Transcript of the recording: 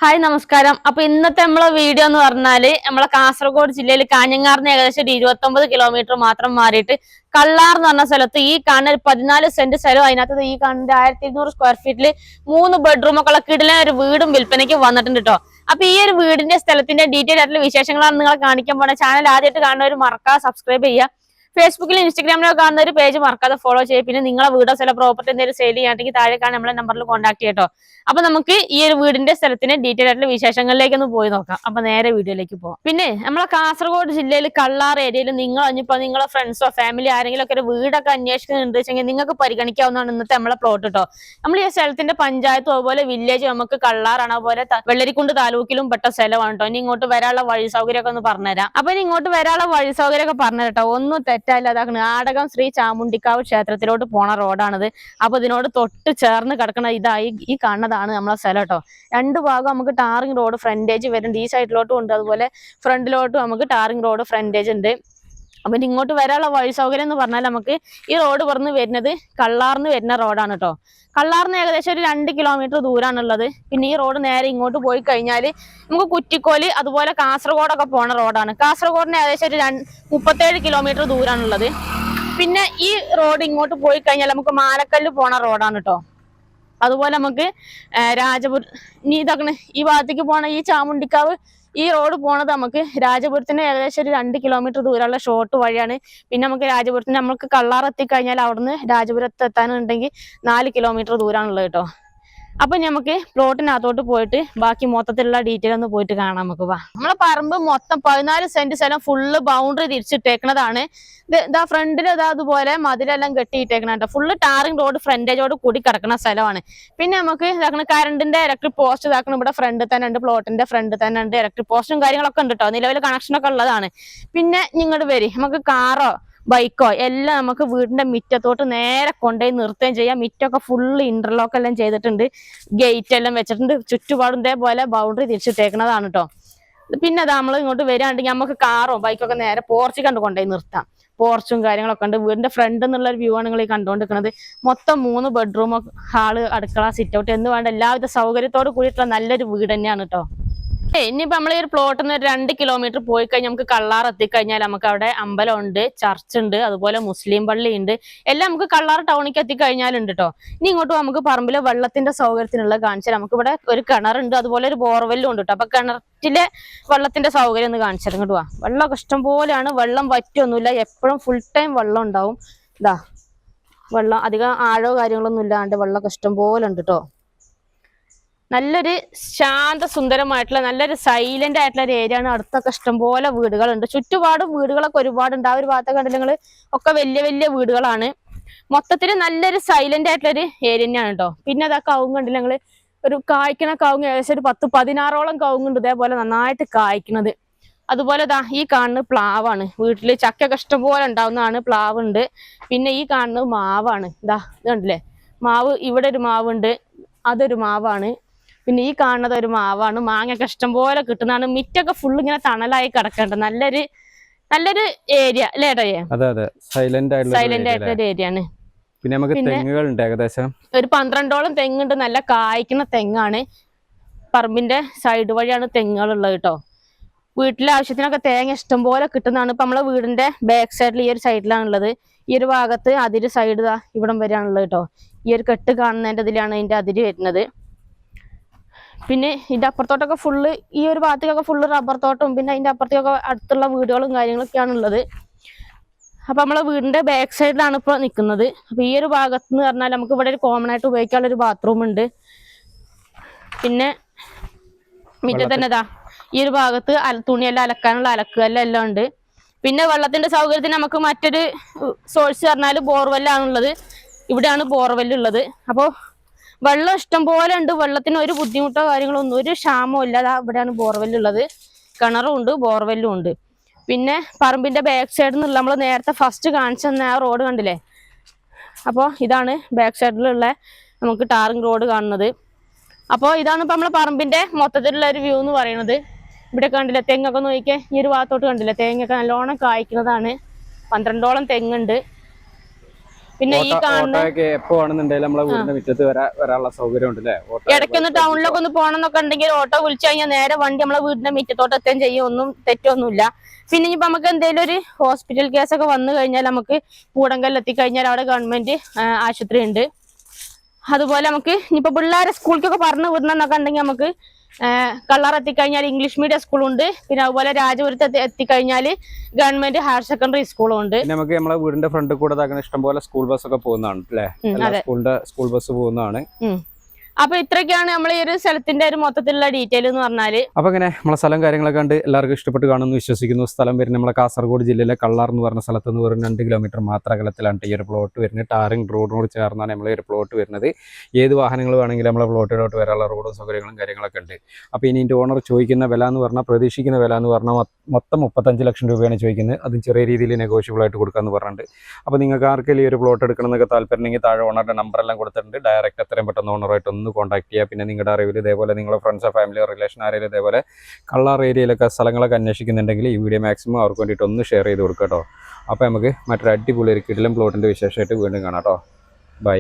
Hi നമസ്കാരം. അപ്പൊ ഇന്നത്തെ നമ്മളെ വീഡിയോ എന്ന് പറഞ്ഞാല് നമ്മളെ കാസർഗോഡ് ജില്ലയിൽ കാഞ്ഞങ്ങാറിന് ഏകദേശം ഒരു 29 കിലോമീറ്റർ മാത്രം മാറിയിട്ട് കള്ളാർ എന്ന് പറഞ്ഞ സ്ഥലത്ത് ഈ കാണുന്ന ഒരു 14 സെന്റ് സ്ഥലം, അതിനകത്ത് ഈ കാണുന്ന 1200 സ്ക്വയർ ഫീറ്റില് 3 ബെഡ്റൂം ഒക്കെ ഉള്ള കിടിലൻ ഒരു വീടും വിൽപ്പനയ്ക്ക് വന്നിട്ടുണ്ട് കേട്ടോ. അപ്പൊ ഈ ഒരു വീടിന്റെ സ്ഥലത്തിന്റെ ഡീറ്റെയിൽ ആയിട്ടുള്ള വിശേഷങ്ങളാണ് നിങ്ങളെ കാണിക്കാൻ പോണ. ചാനൽ ആദ്യമായിട്ട് കാണുന്നവർ മറക്കാതെ സബ്സ്ക്രൈബ് ചെയ്യുക. ഫേസ്ബുക്കിലും ഇൻസ്റ്റാഗ്രാമിലോ കാണുന്ന ഒരു പേജ് മറക്കാതെ ഫോളോ ചെയ്യുക. പിന്നെ നിങ്ങളെ വീടോ സ്ഥല പ്രോപ്പർട്ടി എന്തെങ്കിലും സെയിൽ ചെയ്യാണ്ടെങ്കിൽ താഴെ കാണാൻ നമ്മളെ നമ്പറിൽ കോൺടാക്ട് ചെയ്യട്ടോ. അപ്പൊ നമുക്ക് ഈ ഒരു വീടിന്റെ സ്ഥലത്തിന് ഡീറ്റെയിൽ ആയിട്ടുള്ള വിശേഷങ്ങളിലേക്ക് ഒന്ന് പോയി നോക്കാം. അപ്പൊ നേരെ വീഡിയോയിലേക്ക് പോകാം. പിന്നെ നമ്മളെ കാസർഗോഡ് ജില്ലയിൽ കള്ളാർ ഏരിയയിൽ നിങ്ങൾ ഇനിയിപ്പോ നിങ്ങളെ ഫ്രണ്ട്സോ ഫാമിലി ആരെങ്കിലും ഒക്കെ ഒരു വീടൊക്കെ അന്വേഷിക്കുന്നുണ്ട് വെച്ചെങ്കിൽ നിങ്ങൾക്ക് പരിഗണിക്കാവുന്നതാണ് ഇന്നത്തെ നമ്മളെ പ്ലോട്ട് കേട്ടോ. നമ്മൾ ഈ സ്ഥലത്തിന്റെ പഞ്ചായത്തും അതുപോലെ വില്ലേജും നമുക്ക് കള്ളാറാണ്, അതുപോലെ വെള്ളരിക്കുണ്ട് താലൂക്കിലും പെട്ട സ്ഥലമാണ് കേട്ടോ. ഇനി ഇങ്ങോട്ട് വരാനുള്ള വഴി സൗകര്യം ഒക്കെ ഒന്ന് പറഞ്ഞുതരാം. അപ്പൊ ഇനി ഇങ്ങോട്ട് വരാനുള്ള വഴി സൗകര്യം ഒക്കെ പറഞ്ഞുതരട്ടോ. ഒന്നും തെറ്റല്ല. അതാണ് ആടകം ശ്രീ ചാമുണ്ടിക്കാവ് ക്ഷേത്രത്തിലോട്ട് പോണ റോഡാണിത്. അപ്പൊ ഇതിനോട് തൊട്ട് ചേർന്ന് കിടക്കണ ഇതായി ഈ കാണുന്നതാണ് നമ്മളെ സ്ഥലം കേട്ടോ. രണ്ട് ഭാഗം നമുക്ക് ടാറിംഗ് റോഡ് ഫ്രണ്ടേജ് വരുന്നുണ്ട്. ഈ സൈഡിലോട്ടും ഉണ്ട്, അതുപോലെ ഫ്രണ്ടിലോട്ടും നമുക്ക് ടാറിംഗ് റോഡ് ഫ്രണ്ടേജ് ഉണ്ട്. അപ്പൊ ഇങ്ങോട്ട് വരാനുള്ള വഴി സൗകര്യം എന്ന് പറഞ്ഞാൽ നമുക്ക് ഈ റോഡ് പറഞ്ഞ് വരുന്നത് കള്ളാറിന് വരുന്ന റോഡാണ് കേട്ടോ. കള്ളാറിന് ഏകദേശം ഒരു 2 കിലോമീറ്റർ ദൂരാണുള്ളത്. പിന്നെ ഈ റോഡ് നേരെ ഇങ്ങോട്ട് പോയി കഴിഞ്ഞാൽ നമുക്ക് കുറ്റിക്കോല് അതുപോലെ കാസർഗോഡൊക്കെ പോണ റോഡാണ്. കാസർഗോഡിന് ഏകദേശം ഒരു 37 കിലോമീറ്റർ ദൂരാണുള്ളത്. പിന്നെ ഈ റോഡ് ഇങ്ങോട്ട് പോയി കഴിഞ്ഞാൽ നമുക്ക് മാലക്കല്ല് പോണ റോഡാണ് കേട്ടോ. അതുപോലെ നമുക്ക് രാജപുരം ഇനി ഇതാക്കണ ഈ ഭാഗത്തേക്ക് പോണ ഈ ചാമുണ്ടിക്കാവ് ഈ റോഡ് പോണത് നമുക്ക് രാജപുരത്തിന് ഏകദേശം ഒരു 2 കിലോമീറ്റർ ദൂരമുള്ള ഷോർട്ട് വഴിയാണ്. പിന്നെ നമുക്ക് രാജപുരത്തിന് നമുക്ക് കള്ളാർ എത്തിക്കഴിഞ്ഞാൽ അവിടുന്ന് രാജപുരത്ത് എത്താനുണ്ടെങ്കിൽ 4 കിലോമീറ്റർ ദൂരമാണുള്ളത് കേട്ടോ. അപ്പൊ നമുക്ക് പ്ലോട്ടിനകത്തോട്ട് പോയിട്ട് ബാക്കി മൊത്തത്തിലുള്ള ഡീറ്റെയിൽ ഒന്ന് പോയിട്ട് കാണാം. നമുക്ക് വാ. നമ്മളെ പറമ്പ് മൊത്തം 14 സെന്റ് സ്ഥലം ഫുള്ള് ബൗണ്ടറി തിരിച്ചിട്ടേക്കണതാണ്. ഇതാ ഫ്രണ്ടിൽ ഇതാ അതുപോലെ മതിലെല്ലാം കെട്ടിയിട്ടേക്കണ ഫുള്ള് ടാറിംഗ് റോഡ് ഫ്രണ്ടേജോട് കൂടി കിടക്കുന്ന സ്ഥലമാണ്. പിന്നെ നമുക്ക് ഇതാക്കണ കറണ്ടിന്റെ ഇലക്ട്രിക് പോസ്റ്റ് ഇതാക്കണം ഇവിടെ ഫ്രണ്ടിൽ തന്നെ ഉണ്ട്. പ്ലോട്ടിന്റെ ഫ്രണ്ടിൽ തന്നെ ഉണ്ട്. ഇലക്ട്രിക് പോസ്റ്റും കാര്യങ്ങളൊക്കെ ഉണ്ട് കേട്ടോ. നിലവിൽ കണക്ഷനൊക്കെ ഉള്ളതാണ്. പിന്നെ ഇങ്ങോട്ട് വരി, നമുക്ക് കാറോ ബൈക്കോ എല്ലാം നമുക്ക് വീടിന്റെ മുറ്റത്തോട്ട് നേരെ കൊണ്ടുപോയി നിർത്തുകയും ചെയ്യാം. മുറ്റമൊക്കെ ഫുള്ള് ഇന്റർലോക്ക് എല്ലാം ചെയ്തിട്ടുണ്ട്, ഗേറ്റ് എല്ലാം വെച്ചിട്ടുണ്ട്. ചുറ്റുപാടും ഇതേപോലെ ബൗണ്ടറി തിരിച്ചിട്ടേക്കുന്നതാണ് കേട്ടോ. പിന്നെ അത് നമ്മൾ ഇങ്ങോട്ട് വരികയാണെങ്കിൽ നമുക്ക് കാറോ ബൈക്കൊക്കെ നേരെ പോർച്ച് കണ്ട് കൊണ്ടുപോയി നിർത്താം. പോർച്ചും കാര്യങ്ങളൊക്കെ ഉണ്ട്. വീടിന്റെ ഫ്രണ്ട് എന്നുള്ള ഒരു വ്യൂ ആണ് നിങ്ങൾ ഈ കണ്ടുകൊണ്ടിരിക്കുന്നത്. മൊത്തം 3 ബെഡ്റൂം, ഹാള്, അടുക്കള, സിറ്റ് ഔട്ട് എന്ന് വേണ്ട എല്ലാവിധ സൗകര്യത്തോട് കൂടിയിട്ടുള്ള നല്ലൊരു വീട് തന്നെയാണ് കേട്ടോ. ഇനിയിപ്പോ നമ്മൾ ഈ ഒരു പ്ലോട്ടിൽ നിന്ന് 2 കിലോമീറ്റർ പോയി കഴിഞ്ഞാൽ നമുക്ക് കള്ളാർ എത്തിക്കഴിഞ്ഞാൽ നമുക്ക് അവിടെ അമ്പലമുണ്ട്, ചർച്ച് ഉണ്ട്, അതുപോലെ മുസ്ലിം പള്ളി ഉണ്ട്. എല്ലാം നമുക്ക് കള്ളാർ ടൗണിലേക്ക് എത്തിക്കഴിഞ്ഞാലുണ്ട് കേട്ടോ. ഇനി ഇങ്ങോട്ട് നമുക്ക് പറമ്പിലെ വെള്ളത്തിന്റെ സൗകര്യത്തിനുള്ള കാണിച്ചാൽ നമുക്ക് ഇവിടെ ഒരു കിണറുണ്ട്, അതുപോലെ ഒരു ബോർവെല്ലും ഉണ്ട് കേട്ടോ. അപ്പൊ കിണറ്റിലെ വെള്ളത്തിന്റെ സൗകര്യം ഒന്ന് കാണിച്ചാൽ ഇങ്ങോട്ട് പോവാ. വെള്ളമൊക്കെ ഇഷ്ടം പോലെയാണ്, വെള്ളം വറ്റൊന്നുമില്ല, എപ്പോഴും ഫുൾ ടൈം വെള്ളം ഉണ്ടാവും. ഇതാ വെള്ളം അധികം ആഴോ കാര്യങ്ങളൊന്നും ഇല്ലാണ്ട് വെള്ളമൊക്കെ ഇഷ്ടം പോലെ ഉണ്ട് കേട്ടോ. നല്ലൊരു ശാന്ത സുന്ദരമായിട്ടുള്ള നല്ലൊരു സൈലന്റ് ആയിട്ടുള്ള ഒരു ഏരിയ ആണ്. അടുത്തൊക്കെ ഇഷ്ടംപോലെ വീടുകളുണ്ട്, ചുറ്റുപാടും വീടുകളൊക്കെ ഒരുപാടുണ്ട്. ആ ഒരു ഭാഗത്തൊക്കെ കണ്ടില്ല നിങ്ങൾ, ഒക്കെ വലിയ വലിയ വീടുകളാണ്. മൊത്തത്തിൽ നല്ലൊരു സൈലന്റ് ആയിട്ടുള്ള ഒരു ഏരിയ തന്നെയാണ് കേട്ടോ. പിന്നെ അതാ കവുങ്ങ് കണ്ടില്ല നിങ്ങൾ, ഒരു കായ്ക്കണ കവുങ്ങ് ഏകദേശം ഒരു 10-16ഓളം കവുങ്ങുണ്ട് ഇതേപോലെ നന്നായിട്ട് കായ്ക്കുന്നത്. അതുപോലെ ഇതാ ഈ കാണുന്നത് പ്ലാവാണ്. വീട്ടില് ചക്കൊക്കെ ഇഷ്ടംപോലെ ഉണ്ടാവുന്നതാണ്. പ്ലാവ് ഉണ്ട്. പിന്നെ ഈ കാണുന്നത് മാവാണ്. ഇതാ ഇത് കണ്ടില്ലേ, മാവ്. ഇവിടെ ഒരു മാവുണ്ട്, അതൊരു മാവാണ്. പിന്നെ ഈ കാണുന്നത് ഒരു മാവാണ്. മാങ്ങയൊക്കെ ഇഷ്ടംപോലെ കിട്ടുന്നതാണ്. മിറ്റൊക്കെ ഫുള്ള് ഇങ്ങനെ തണലായി കിടക്കേണ്ട നല്ലൊരു ഏരിയ അല്ലേ ഏട്ടയെ? സൈലന്റ് ആയിട്ടുള്ള ഒരു ഏരിയ ആണ്. പിന്നെ നമുക്ക് തെങ്ങുകളുണ്ട്, ഏകദേശം ഒരു 12ഓളം തെങ്ങുണ്ട്. നല്ല കായ്ക്കുന്ന തെങ്ങാണ്. പറമ്പിന്റെ സൈഡ് വഴിയാണ് തെങ്ങുകൾ ഉള്ളത് കേട്ടോ. വീട്ടിലെ ആവശ്യത്തിനൊക്കെ തേങ്ങ ഇഷ്ടംപോലെ കിട്ടുന്നതാണ്. ഇപ്പൊ നമ്മളെ വീടിന്റെ ബാക്ക് സൈഡിൽ ഈ ഒരു സൈഡിലാണുള്ളത്. ഈ ഒരു ഭാഗത്ത് അതിര് സൈഡ് ഇവിടം വരെയാണുള്ളത് കേട്ടോ. ഈ ഒരു കെട്ട് കാണുന്നതിന്റെ ഇതിലാണ് അതിന്റെ അതിര് വരുന്നത്. പിന്നെ ഇതിന്റെ അപ്പുറത്തോട്ടൊക്കെ ഫുള്ള് ഈ ഒരു ഭാഗത്തേക്കൊക്കെ ഫുള്ള് റബ്ബർ തോട്ടവും പിന്നെ അതിന്റെ അപ്പുറത്തേക്കൊക്കെ അടുത്തുള്ള വീടുകളും കാര്യങ്ങളൊക്കെയാണ് ഉള്ളത്. അപ്പൊ നമ്മളെ വീടിന്റെ ബാക്ക് സൈഡിലാണ് ഇപ്പൊ നിൽക്കുന്നത്. അപ്പൊ ഈ ഒരു ഭാഗത്ത് എന്ന് പറഞ്ഞാൽ നമുക്ക് ഇവിടെ ഒരു കോമൺ ആയിട്ട് ഉപയോഗിക്കാനുള്ള ഒരു ബാത്റൂം ഉണ്ട്. പിന്നെ മിറ്റത്ത് തന്നെ ഈ ഒരു ഭാഗത്ത് തുണിയെല്ലാം അലക്കാനുള്ള അലക്കുകല്ല് എല്ലാം ഉണ്ട്. പിന്നെ വെള്ളത്തിന്റെ സൗകര്യത്തിന് നമുക്ക് മറ്റൊരു സോഴ്സ് പറഞ്ഞാൽ ബോർവെല്ലാണുള്ളത്. ഇവിടെയാണ് ബോർവെല്ലുള്ളത്. അപ്പോൾ വെള്ളം ഇഷ്ടം പോലെ ഉണ്ട്. വെള്ളത്തിന് ഒരു ബുദ്ധിമുട്ടോ കാര്യങ്ങളോ ഒന്നും ഒരു ക്ഷാമോ ഇല്ല. ഇവിടെയാണ് ബോർവെല്ലുള്ളത്. കിണറും ഉണ്ട്, ബോർവെല്ലും ഉണ്ട്. പിന്നെ പറമ്പിന്റെ ബാക്ക് സൈഡിൽ നിന്നുള്ള നമ്മൾ നേരത്തെ ഫസ്റ്റ് കാണിച്ചു തന്ന ആ റോഡ് കണ്ടില്ലേ, അപ്പോൾ ഇതാണ് ബാക്ക് സൈഡിലുള്ള നമുക്ക് ടാറിംഗ് റോഡ് കാണുന്നത്. അപ്പോൾ ഇതാണ് ഇപ്പൊ നമ്മളെ പറമ്പിന്റെ മൊത്തത്തിലുള്ള ഒരു വ്യൂ എന്ന് പറയുന്നത്. ഇവിടെ കണ്ടില്ലേ തെങ്ങൊക്കെ നോക്കിക്കേ. ഈ ഒരു ഭാഗത്തോട്ട് കണ്ടില്ലേ, തേങ്ങയൊക്കെ നല്ലോണം കായ്ക്കുന്നതാണ്. 12ഓളം തെങ്ങുണ്ട്. പിന്നെ ഈ കാണുന്ന എപ്പോ ആണെന്നുണ്ടെങ്കിൽ നമ്മളെ വീടിന്റെ മുറ്റത്ത് വരാനുള്ള സൗകര്യം ഉണ്ട് അല്ലേ? ഇടയ്ക്കൊന്ന് ടൗണിലൊക്കെ ഒന്ന് പോകണമെന്നൊക്കെ ഉണ്ടെങ്കിൽ ഓട്ടോ വിളിച്ചു കഴിഞ്ഞാൽ നേരെ വണ്ടി നമ്മളെ വീടിന്റെ മുറ്റത്തോട്ട് എത്തുകയും ചെയ്യും. ഒന്നും തെറ്റൊന്നുമില്ല. പിന്നെ ഇനിയിപ്പോ നമുക്ക് എന്തെങ്കിലും ഒരു ഹോസ്പിറ്റൽ കേസൊക്കെ വന്നു കഴിഞ്ഞാൽ നമുക്ക് പൂടങ്കല്ല് എത്തിക്കഴിഞ്ഞാൽ അവിടെ ഗവൺമെന്റ് ആശുപത്രി ഉണ്ട്. അതുപോലെ നമുക്ക് ഇനിയിപ്പോ പിള്ളേരെ സ്കൂളിലേക്കൊക്കെ പറഞ്ഞു വിടണമെന്നൊക്കെ ഉണ്ടെങ്കിൽ നമുക്ക് കള്ളാർ എത്തിക്കഴിഞ്ഞാൽ ഇംഗ്ലീഷ് മീഡിയം സ്കൂളുണ്ട്. പിന്നെ അതുപോലെ രാജപുരത്ത് എത്തിക്കഴിഞ്ഞാൽ ഗവൺമെന്റ് ഹയർ സെക്കൻഡറി സ്കൂളും ഉണ്ട്. നമുക്ക് നമ്മളെ വീടിന്റെ ഫ്രണ്ടിൽ കൂടെ ഇഷ്ടംപോലെ സ്കൂൾ ബസ് ഒക്കെ പോകുന്നതാണ് അല്ലേ? സ്കൂൾ ബസ് പോകുന്നതാണ്. അപ്പൊ ഇത്രയൊക്കെയാണ് നമ്മൾ ഈ ഒരു സ്ഥലത്തിന്റെ ഒരു മൊത്തത്തിലുള്ള ഡീറ്റെയിൽ എന്ന് പറഞ്ഞാല്. അപ്പൊ ഇങ്ങനെ നമ്മളെ സ്ഥലം കാര്യങ്ങളൊക്കെ കണ്ട് എല്ലാവർക്കും ഇഷ്ടപ്പെട്ട് കാണുമെന്ന് വിശ്വസിക്കുന്നു. സ്ഥലം വരുന്നത് നമ്മളെ കാസർഗോഡ് ജില്ലയിലെ കള്ളാർ എന്ന് പറഞ്ഞ സ്ഥലത്ത് നിന്ന് വെറും 2 കിലോമീറ്റർ മാത്രം അകലത്തിലാണ് ഈ ഒരു പ്ലോട്ട് വരുന്നത്. ടാറിംഗ് റോഡിനോട് ചേർന്നാണ് നമ്മളെ ഒരു പ്ലോട്ട് വരുന്നത്. ഏത് വാഹനങ്ങൾ വേണമെങ്കിലും നമ്മളെ പ്ലോട്ടിലോട്ട് വരാനുള്ള റോഡും സൗകര്യങ്ങളും കാര്യങ്ങളൊക്കെ ഉണ്ട്. അപ്പോൾ ഇനി ഇതിൻ്റെ ഓണർ ചോദിക്കുന്ന വില എന്ന് പറഞ്ഞാൽ, പ്രതീക്ഷിക്കുന്ന വില എന്ന് പറഞ്ഞാൽ മൊത്തം 35 ലക്ഷം രൂപയാണ് ചോദിക്കുന്നത്. അതും ചെറിയ രീതിയിൽ നെഗോഷ്യബിൾ ആയിട്ട് കൊടുക്കാമെന്ന് പറഞ്ഞിട്ടുണ്ട്. അപ്പോൾ നിങ്ങൾക്ക് ആർക്കെങ്കിലും ഈ ഒരു പ്ലോട്ട് എടുക്കണം എന്നൊക്കെ താല്പര്യമുണ്ടെങ്കിൽ താഴെ ഓണറുടെ നമ്പറെല്ലാം കൊടുത്തിട്ടുണ്ട്. ഡയറക്റ്റ് എത്രയും പെട്ടെന്ന് ഓണറായിട്ട് ഒന്ന് കോൺടാക്ട് ചെയ്യുക. പിന്നെ നിങ്ങളുടെ അറിവിൽ ഇതേപോലെ നിങ്ങളുടെ ഫ്രണ്ട്സോ ഫാമിലിയോ റിലേഷൻ ആരെങ്കിലും ഇതേപോലെ കള്ളാർ ഏരിയയിലൊക്കെ സ്ഥലങ്ങളൊക്കെ അന്വേഷിക്കുന്നുണ്ടെങ്കിൽ ഈ വീഡിയോ മാക്സിമം അവർക്ക് വേണ്ടിയിട്ട് ഒന്ന് ഷെയർ ചെയ്ത് കൊടുക്കുക കേട്ടോ. അപ്പോൾ നമുക്ക് മറ്റൊരു അടിപൊളി ഒരു കിടിലൻ പ്ലോട്ടിൻ്റെ വിശേഷമായിട്ട് വീണ്ടും കാണാം കേട്ടോ. ബൈ.